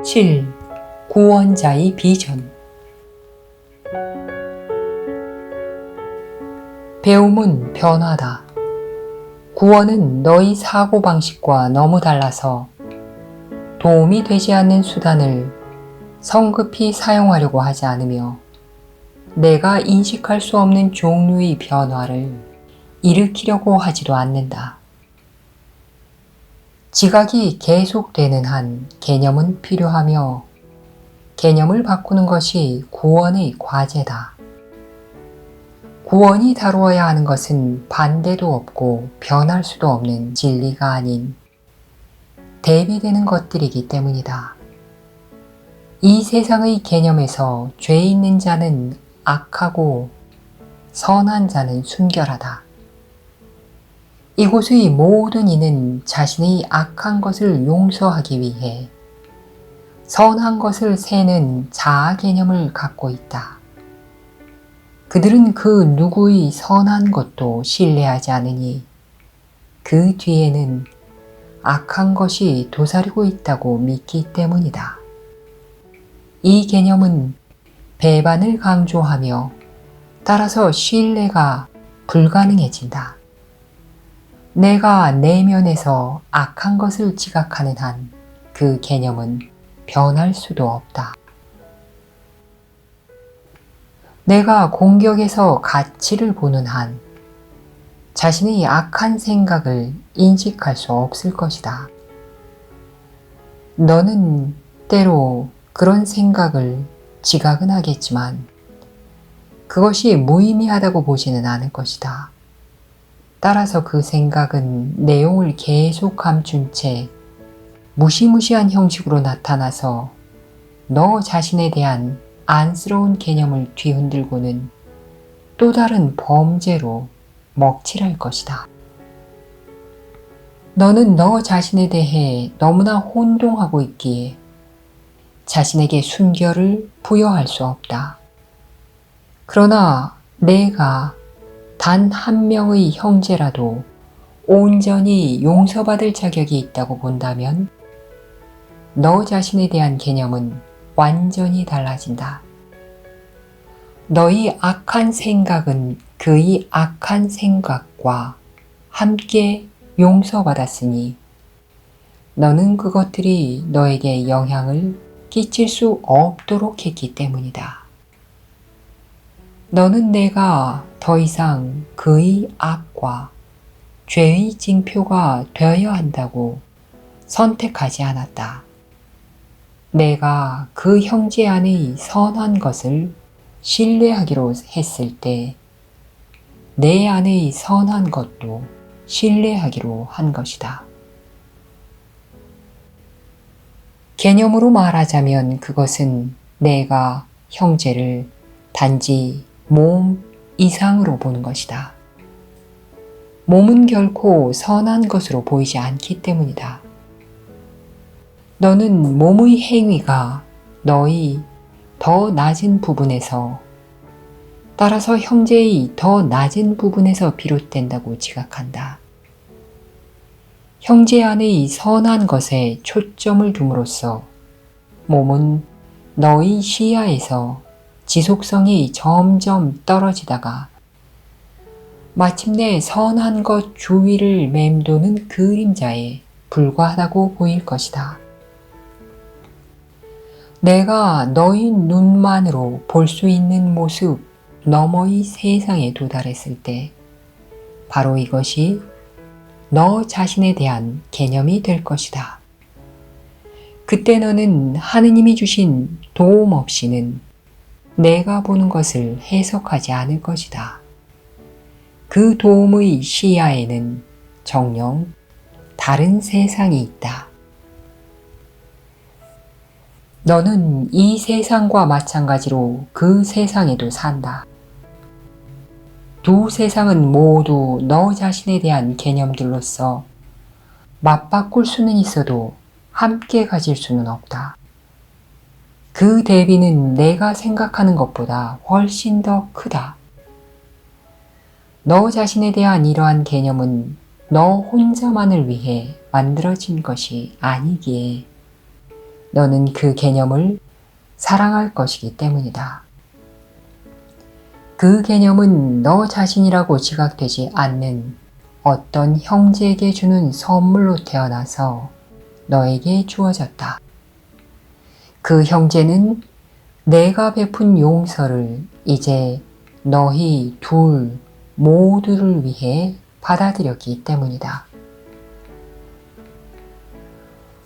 7. 구원자의 비전. 배움은 변화다. 구원은 너의 사고방식과 너무 달라서 도움이 되지 않는 수단을 성급히 사용하려고 하지 않으며 내가 인식할 수 없는 종류의 변화를 일으키려고 하지도 않는다. 지각이 계속되는 한 개념은 필요하며 개념을 바꾸는 것이 구원의 과제다. 구원이 다루어야 하는 것은 반대도 없고 변할 수도 없는 진리가 아닌 대비되는 것들이기 때문이다. 이 세상의 개념에서 죄 있는 자는 악하고 선한 자는 순결하다. 이곳의 모든 이는 자신의 악한 것을 용서하기 위해 선한 것을 세는 자아 개념을 갖고 있다. 그들은 그 누구의 선한 것도 신뢰하지 않으니 그 뒤에는 악한 것이 도사리고 있다고 믿기 때문이다. 이 개념은 배반을 강조하며 따라서 신뢰가 불가능해진다. 내가 내면에서 악한 것을 지각하는 한 그 개념은 변할 수도 없다. 내가 공격에서 가치를 보는 한 자신의 악한 생각을 인식할 수 없을 것이다. 너는 때로 그런 생각을 지각은 하겠지만 그것이 무의미하다고 보지는 않을 것이다. 따라서 그 생각은 내용을 계속 감춘 채 무시무시한 형식으로 나타나서 너 자신에 대한 안쓰러운 개념을 뒤흔들고는 또 다른 범죄로 먹칠할 것이다. 너는 너 자신에 대해 너무나 혼동하고 있기에 자신에게 순결을 부여할 수 없다. 그러나 내가 단 한 명의 형제라도 온전히 용서받을 자격이 있다고 본다면 너 자신에 대한 개념은 완전히 달라진다. 너의 악한 생각은 그의 악한 생각과 함께 용서받았으니 너는 그것들이 너에게 영향을 끼칠 수 없도록 했기 때문이다. 너는 내가 더 이상 그의 악과 죄의 징표가 되어야 한다고 선택하지 않았다. 내가 그 형제 안의 선한 것을 신뢰하기로 했을 때 내 안의 선한 것도 신뢰하기로 한 것이다. 개념으로 말하자면 그것은 내가 형제를 단지 몸 이상으로 보는 것이다. 몸은 결코 선한 것으로 보이지 않기 때문이다. 너는 몸의 행위가 너의 더 낮은 부분에서 따라서 형제의 더 낮은 부분에서 비롯된다고 지각한다. 형제 안의 선한 것에 초점을 둠으로써 몸은 너의 시야에서 지속성이 점점 떨어지다가 마침내 선한 것 주위를 맴도는 그림자에 불과하다고 보일 것이다. 내가 너의 눈만으로 볼 수 있는 모습 너머의 세상에 도달했을 때 바로 이것이 너 자신에 대한 개념이 될 것이다. 그때 너는 하느님이 주신 도움 없이는 내가 보는 것을 해석하지 않을 것이다. 그 도움의 시야에는 정녕 다른 세상이 있다. 너는 이 세상과 마찬가지로 그 세상에도 산다. 두 세상은 모두 너 자신에 대한 개념들로서 맞바꿀 수는 있어도 함께 가질 수는 없다. 그 대비는 내가 생각하는 것보다 훨씬 더 크다. 너 자신에 대한 이러한 개념은 너 혼자만을 위해 만들어진 것이 아니기에 너는 그 개념을 사랑할 것이기 때문이다. 그 개념은 너 자신이라고 지각되지 않는 어떤 형제에게 주는 선물로 태어나서 너에게 주어졌다. 그 형제는 내가 베푼 용서를 이제 너희 둘 모두를 위해 받아들였기 때문이다.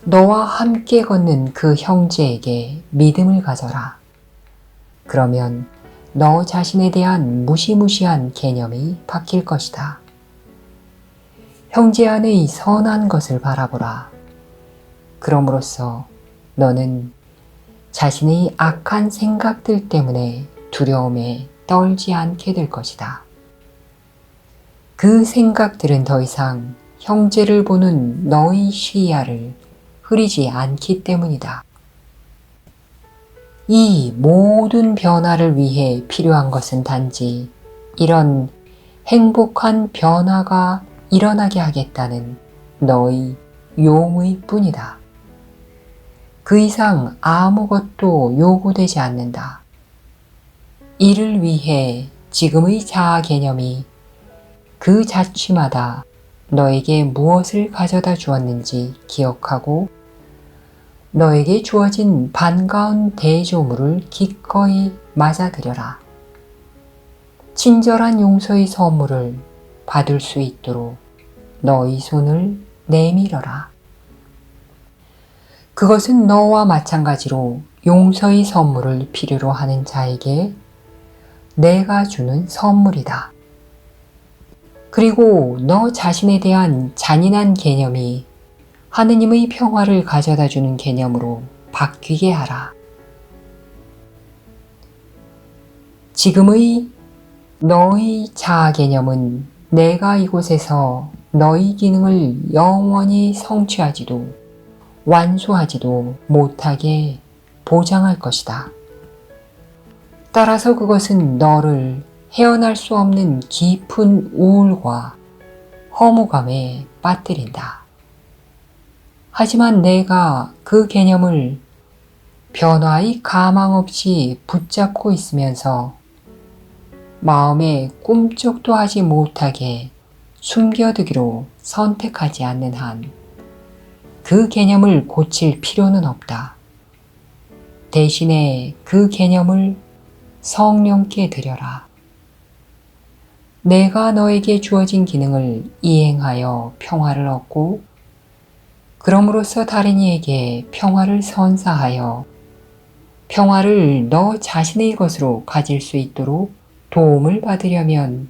너와 함께 걷는 그 형제에게 믿음을 가져라. 그러면 너 자신에 대한 무시무시한 개념이 바뀔 것이다. 형제 안의 선한 것을 바라보라. 그럼으로써 너는 자신의 악한 생각들 때문에 두려움에 떨지 않게 될 것이다. 그 생각들은 더 이상 형제를 보는 너의 시야를 흐리지 않기 때문이다. 이 모든 변화를 위해 필요한 것은 단지 이런 행복한 변화가 일어나게 하겠다는 너의 용의 뿐이다. 그 이상 아무것도 요구되지 않는다. 이를 위해 지금의 자아 개념이 그 자취마다 너에게 무엇을 가져다 주었는지 기억하고 너에게 주어진 반가운 대조물을 기꺼이 맞아들여라. 친절한 용서의 선물을 받을 수 있도록 너의 손을 내밀어라. 그것은 너와 마찬가지로 용서의 선물을 필요로 하는 자에게 내가 주는 선물이다. 그리고 너 자신에 대한 잔인한 개념이 하느님의 평화를 가져다 주는 개념으로 바뀌게 하라. 지금의 너의 자아 개념은 내가 이곳에서 너의 기능을 영원히 성취하지도 완수하지도 못하게 보장할 것이다. 따라서 그것은 너를 헤어날 수 없는 깊은 우울과 허무감에 빠뜨린다. 하지만 내가 그 개념을 변화의 가망 없이 붙잡고 있으면서 마음에 꿈쩍도 하지 못하게 숨겨두기로 선택하지 않는 한 그 개념을 고칠 필요는 없다. 대신에 그 개념을 성령께 드려라. 내가 너에게 주어진 기능을 이행하여 평화를 얻고 그럼으로써 다른 이에게 평화를 선사하여 평화를 너 자신의 것으로 가질 수 있도록 도움을 받으려면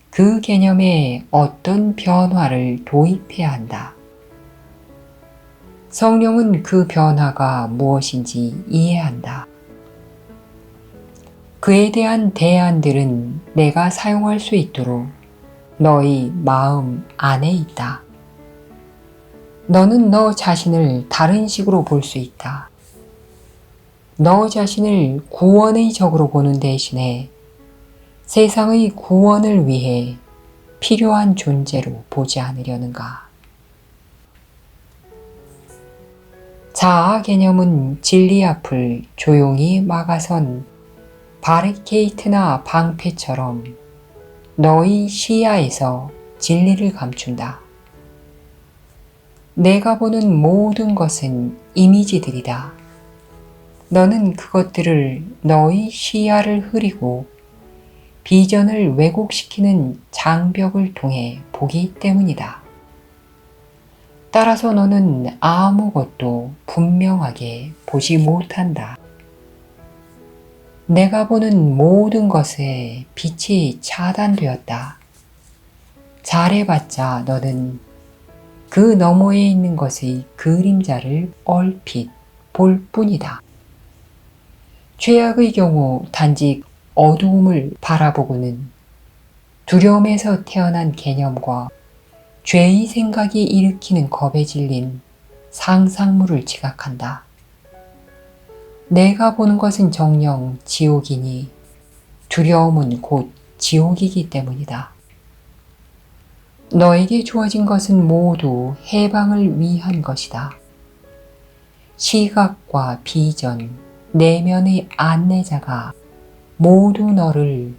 그 개념에 어떤 변화를 도입해야 한다. 성령은 그 변화가 무엇인지 이해한다. 그에 대한 대안들은 내가 사용할 수 있도록 너의 마음 안에 있다. 너는 너 자신을 다른 식으로 볼 수 있다. 너 자신을 구원의 적으로 보는 대신에 세상의 구원을 위해 필요한 존재로 보지 않으려는가? 자아 개념은 진리 앞을 조용히 막아선 바리케이트나 방패처럼 너의 시야에서 진리를 감춘다. 내가 보는 모든 것은 이미지들이다. 너는 그것들을 너의 시야를 흐리고 비전을 왜곡시키는 장벽을 통해 보기 때문이다. 따라서 너는 아무것도 분명하게 보지 못한다. 내가 보는 모든 것에 빛이 차단되었다. 잘해봤자 너는 그 너머에 있는 것의 그림자를 얼핏 볼 뿐이다. 죄악의 경우 단지 어두움을 바라보고는 두려움에서 태어난 개념과 죄의 생각이 일으키는 겁에 질린 상상물을 지각한다. 내가 보는 것은 정녕 지옥이니 두려움은 곧 지옥이기 때문이다. 너에게 주어진 것은 모두 해방을 위한 것이다. 시각과 비전, 내면의 안내자가 모두 너를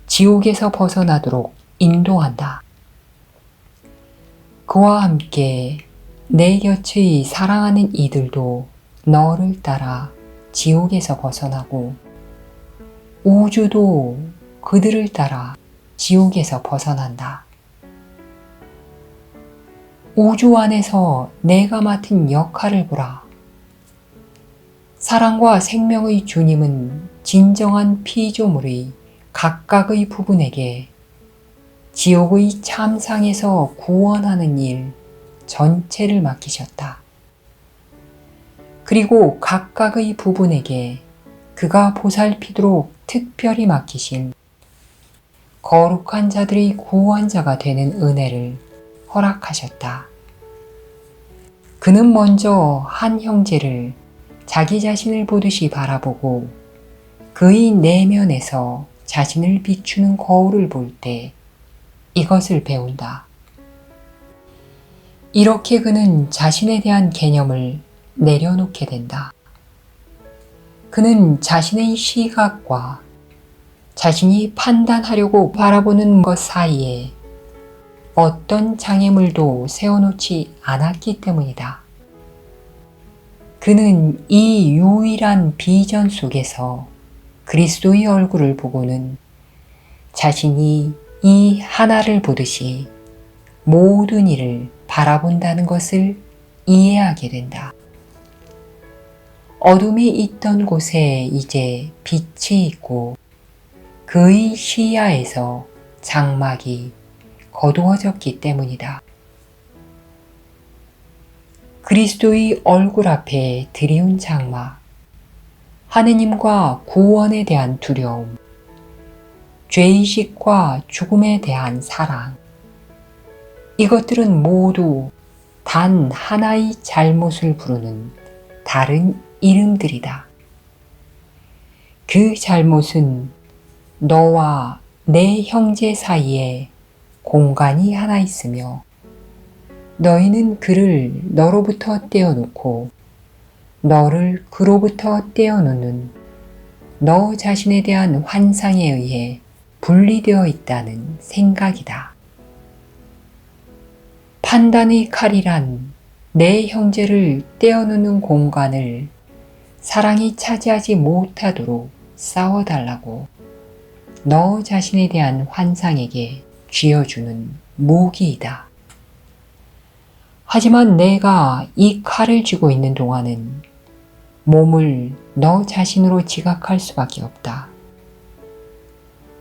지옥에서 벗어나도록 인도한다. 그와 함께 내 곁의 사랑하는 이들도 너를 따라 지옥에서 벗어나고 우주도 그들을 따라 지옥에서 벗어난다. 우주 안에서 내가 맡은 역할을 보라. 사랑과 생명의 주님은 진정한 피조물의 각각의 부분에게 지옥의 참상에서 구원하는 일 전체를 맡기셨다. 그리고 각각의 부분에게 그가 보살피도록 특별히 맡기신 거룩한 자들의 구원자가 되는 은혜를 허락하셨다. 그는 먼저 한 형제를 자기 자신을 보듯이 바라보고 그의 내면에서 자신을 비추는 거울을 볼 때 이것을 배운다. 이렇게 그는 자신에 대한 개념을 내려놓게 된다. 그는 자신의 시각과 자신이 판단하려고 바라보는 것 사이에 어떤 장애물도 세워놓지 않았기 때문이다. 그는 이 유일한 비전 속에서 그리스도의 얼굴을 보고는 자신이 이 하나를 보듯이 모든 일을 바라본다는 것을 이해하게 된다. 어둠이 있던 곳에 이제 빛이 있고 그의 시야에서 장막이 거두어졌기 때문이다. 그리스도의 얼굴 앞에 드리운 장막, 하느님과 구원에 대한 두려움, 죄의식과 죽음에 대한 사랑, 이것들은 모두 단 하나의 잘못을 부르는 다른 이름들이다. 그 잘못은 너와 내 형제 사이에 공간이 하나 있으며 너희는 그를 너로부터 떼어놓고 너를 그로부터 떼어놓는 너 자신에 대한 환상에 의해 분리되어 있다는 생각이다. 판단의 칼이란 내 형제를 떼어놓는 공간을 사랑이 차지하지 못하도록 싸워달라고 너 자신에 대한 환상에게 쥐어주는 무기이다. 하지만 내가 이 칼을 쥐고 있는 동안은 몸을 너 자신으로 지각할 수밖에 없다.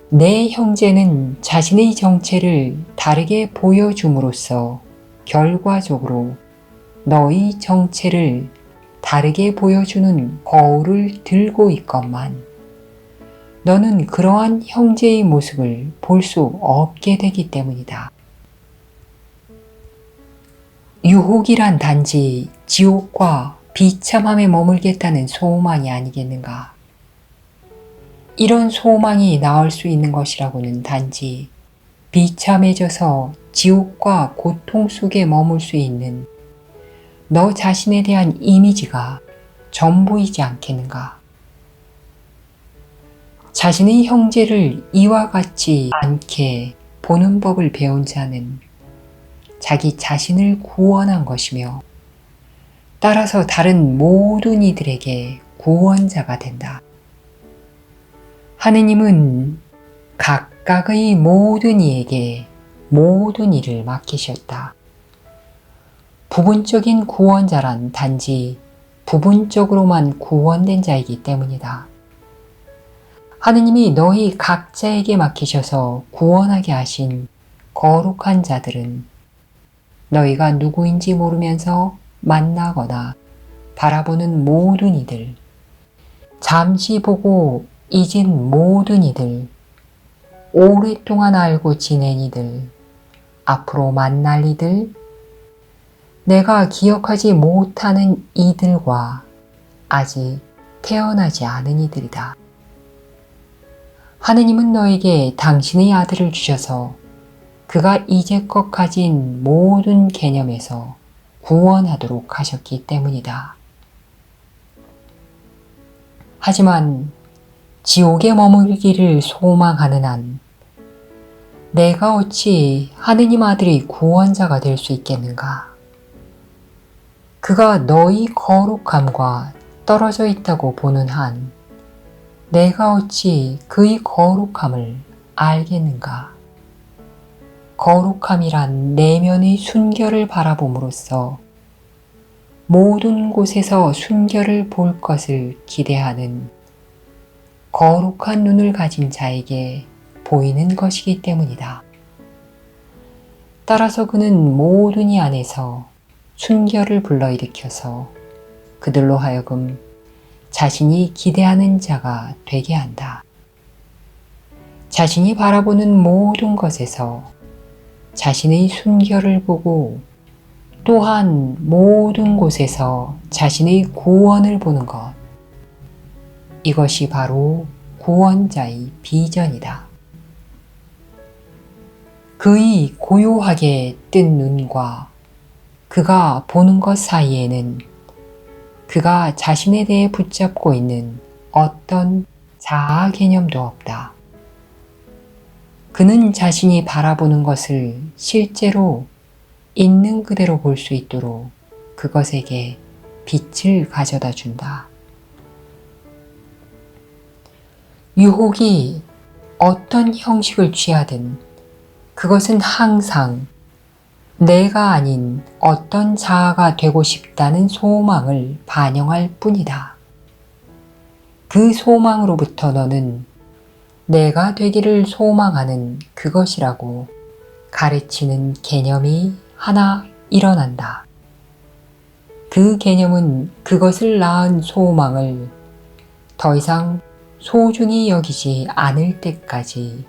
내 형제는 자신의 정체를 다르게 보여줌으로써 결과적으로 너의 정체를 다르게 보여주는 거울을 들고 있건만 너는 그러한 형제의 모습을 볼 수 없게 되기 때문이다. 유혹이란 단지 지옥과 비참함에 머물겠다는 소망이 아니겠는가? 이런 소망이 나올 수 있는 것이라고는 단지 비참해져서 지옥과 고통 속에 머물 수 있는 너 자신에 대한 이미지가 전부이지 않겠는가? 자신의 형제를 이와 같지 않게 보는 법을 배운 자는 자기 자신을 구원한 것이며 따라서 다른 모든 이들에게 구원자가 된다. 하느님은 각각의 모든 이에게 모든 일을 맡기셨다. 부분적인 구원자란 단지 부분적으로만 구원된 자이기 때문이다. 하느님이 너희 각자에게 맡기셔서 구원하게 하신 거룩한 자들은 너희가 누구인지 모르면서 만나거나 바라보는 모든 이들, 잠시 보고 잊은 모든 이들, 오랫동안 알고 지낸 이들, 앞으로 만날 이들, 내가 기억하지 못하는 이들과 아직 태어나지 않은 이들이다. 하느님은 너에게 당신의 아들을 주셔서 그가 이제껏 가진 모든 개념에서 구원하도록 하셨기 때문이다. 하지만 지옥에 머물기를 소망하는 한 내가 어찌 하느님 아들의 구원자가 될 수 있겠는가? 그가 너희 거룩함과 떨어져 있다고 보는 한 내가 어찌 그의 거룩함을 알겠는가? 거룩함이란 내면의 순결을 바라봄으로써 모든 곳에서 순결을 볼 것을 기대하는 거룩한 눈을 가진 자에게 보이는 것이기 때문이다. 따라서 그는 모든 이 안에서 순결을 불러일으켜서 그들로 하여금 자신이 기대하는 자가 되게 한다. 자신이 바라보는 모든 것에서 자신의 순결을 보고 또한 모든 곳에서 자신의 구원을 보는 것. 이것이 바로 구원자의 비전이다. 그의 고요하게 뜬 눈과 그가 보는 것 사이에는 그가 자신에 대해 붙잡고 있는 어떤 자아 개념도 없다. 그는 자신이 바라보는 것을 실제로 있는 그대로 볼 수 있도록 그것에게 빛을 가져다 준다. 유혹이 어떤 형식을 취하든 그것은 항상 내가 아닌 어떤 자아가 되고 싶다는 소망을 반영할 뿐이다. 그 소망으로부터 너는 내가 되기를 소망하는 그것이라고 가르치는 개념이 하나 일어난다. 그 개념은 그것을 낳은 소망을 더 이상 소중히 여기지 않을 때까지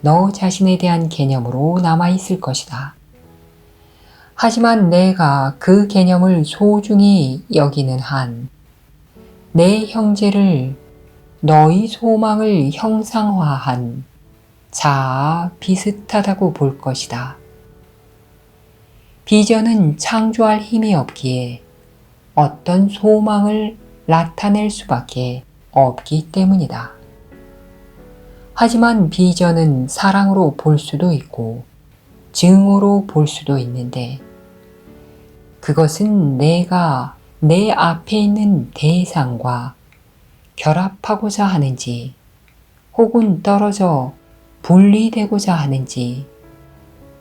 너 자신에 대한 개념으로 남아있을 것이다. 하지만 내가 그 개념을 소중히 여기는 한 내 형제를 너의 소망을 형상화한 자아와 비슷하다고 볼 것이다. 비전은 창조할 힘이 없기에 어떤 소망을 나타낼 수밖에 없기 때문이다. 하지만 비전은 사랑으로 볼 수도 있고 증오로 볼 수도 있는데 그것은 내가 내 앞에 있는 대상과 결합하고자 하는지 혹은 떨어져 분리되고자 하는지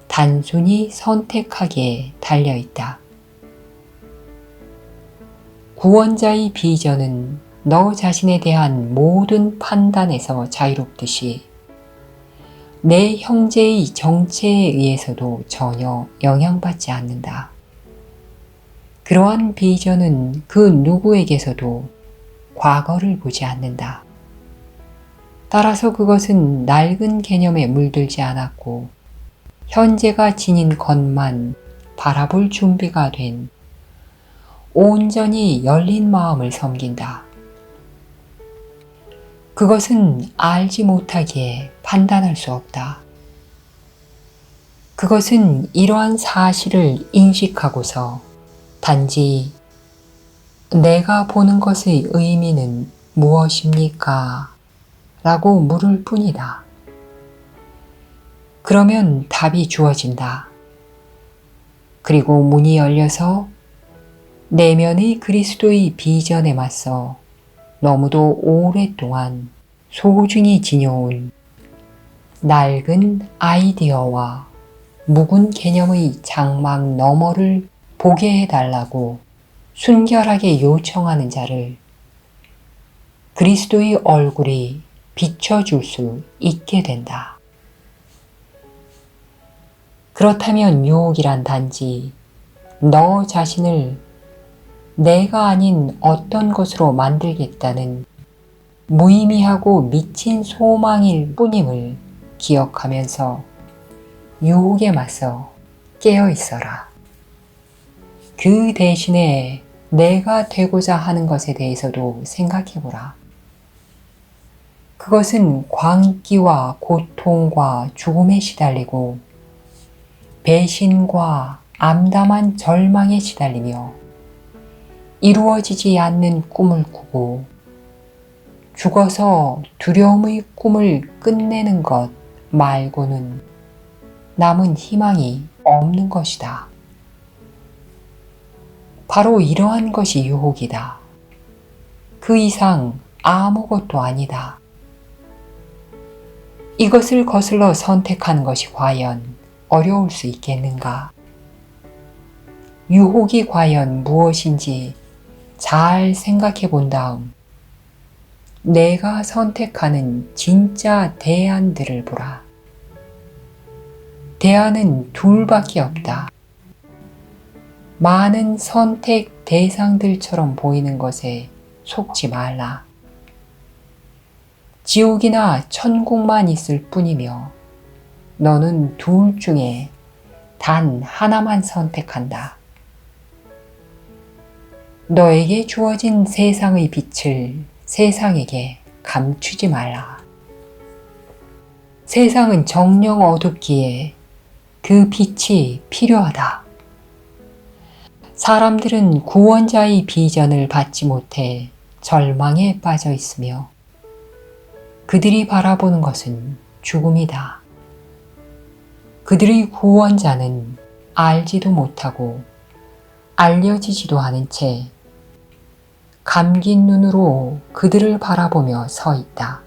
단순히 선택하기에 달려있다. 구원자의 비전은 너 자신에 대한 모든 판단에서 자유롭듯이 내 형제의 정체에 의해서도 전혀 영향받지 않는다. 그러한 비전은 그 누구에게서도 과거를 보지 않는다. 따라서 그것은 낡은 개념에 물들지 않았고 현재가 지닌 것만 바라볼 준비가 된 온전히 열린 마음을 섬긴다. 그것은 알지 못하기에 판단할 수 없다. 그것은 이러한 사실을 인식하고서 단지 내가 보는 것의 의미는 무엇입니까? 라고 물을 뿐이다. 그러면 답이 주어진다. 그리고 문이 열려서 내면의 그리스도의 비전에 맞서 너무도 오랫동안 소중히 지녀온 낡은 아이디어와 묵은 개념의 장막 너머를 보게 해달라고 순결하게 요청하는 자를 그리스도의 얼굴이 비춰줄 수 있게 된다. 그렇다면 유혹이란 단지 너 자신을 내가 아닌 어떤 것으로 만들겠다는 무의미하고 미친 소망일 뿐임을 기억하면서 유혹에 맞서 깨어 있어라. 그 대신에 내가 되고자 하는 것에 대해서도 생각해보라. 그것은 광기와 고통과 죽음에 시달리고 배신과 암담한 절망에 시달리며 이루어지지 않는 꿈을 꾸고 죽어서 두려움의 꿈을 끝내는 것 말고는 남은 희망이 없는 것이다. 바로 이러한 것이 유혹이다. 그 이상 아무것도 아니다. 이것을 거슬러 선택하는 것이 과연 어려울 수 있겠는가? 유혹이 과연 무엇인지 잘 생각해 본 다음 내가 선택하는 진짜 대안들을 보라. 대안은 둘밖에 없다. 많은 선택 대상들처럼 보이는 것에 속지 말라. 지옥이나 천국만 있을 뿐이며 너는 둘 중에 단 하나만 선택한다. 너에게 주어진 세상의 빛을 세상에게 감추지 말라. 세상은 정녕 어둡기에 그 빛이 필요하다. 사람들은 구원자의 비전을 받지 못해 절망에 빠져 있으며 그들이 바라보는 것은 죽음이다. 그들의 구원자는 알지도 못하고 알려지지도 않은 채 감긴 눈으로 그들을 바라보며 서 있다.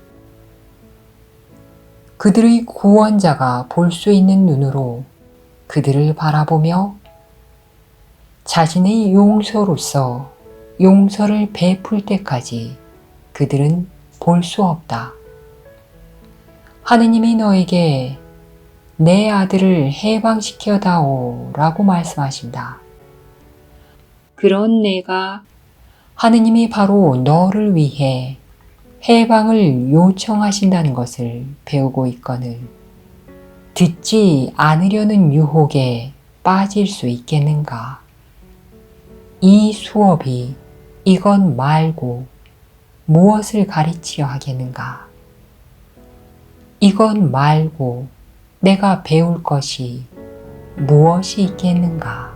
그들의 구원자가 볼 수 있는 눈으로 그들을 바라보며 자신의 용서로서 용서를 베풀 때까지 그들은 볼 수 없다. 하느님이 너에게 내 아들을 해방시켜 다오 라고 말씀하신다. 그런 내가 하느님이 바로 너를 위해 해방을 요청하신다는 것을 배우고 있거늘 듣지 않으려는 유혹에 빠질 수 있겠는가? 이 수업이 이것 말고 무엇을 가르치려 하겠는가? 이것 말고 내가 배울 것이 무엇이 있겠는가?